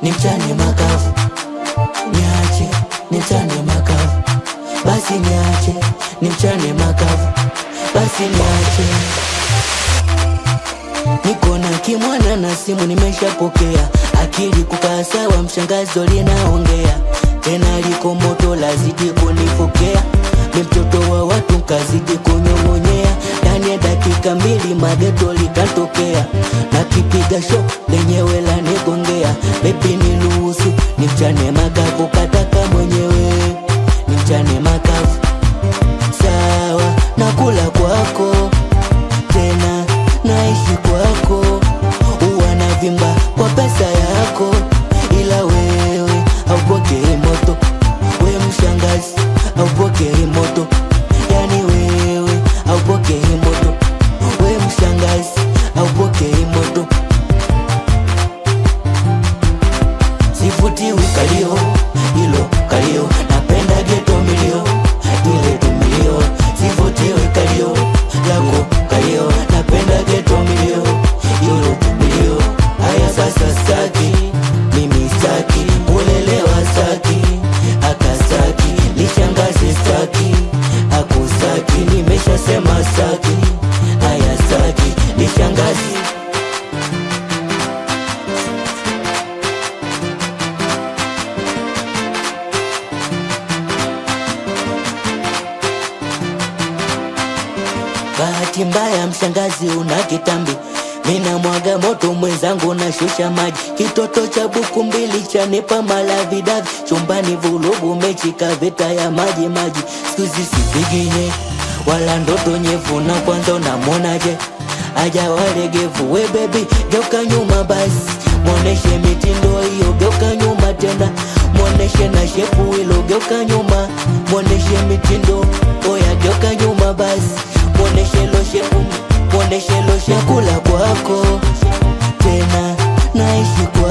nimchane makavu, niache nimchane makavu, basi niache nimchane makavu, basi niache. Niko na kimwana na simu nimeshapokea, akili kukaa sawa, mshangazi linaongea tena, liko moto lazidi kunifokea, ni mtoto wa watu kazidi kunyong'onyea, ndani ya dakika mbili mageto likatokea, na kipiga show lenyewe la nigongea, baby niruhusu nimchane makavu, kataka mwenyewe nimchane makavu, sawa nakula kwako tena naishi kwako, uwanavimba kwa pesa yako, ila wewe haupokei moto, we mshangazi haupokei moto, yani wewe haupokei moto, we mshangazi haupokei moto. Sivutiwi kalio, ilo kalio, napenda geto milio, ile tumilio, sivutiwi kalio, lako kalio, napenda geto milio, ilo tumilio. Haya sasa staki, mimi staki, kulelewa staki, akastaki, lishangazi staki, akustaki, nimeshasema staki, haya staki, lishangazi. Bahati mbaya mshangazi una kitambi, mina mwaga moto mwenzangu na shusha maji, kitoto cha buku mbili chanipa malavidavi, chumbani vulugu mechi kavita ya maji maji, skuzi sipiginye wala ndoto nyevu, na kwanza unamonaje aja walegevu, we baby geuka nyuma basi, mwoneshe mitindo hiyo, geuka nyuma tena, mwoneshe na shepu hilo, geuka nyuma, mwoneshe mitindo, oya geuka nyuma basi, mwoneshe lo shepu, mwoneshe lo shepu, kula kwako tena naishi kwako.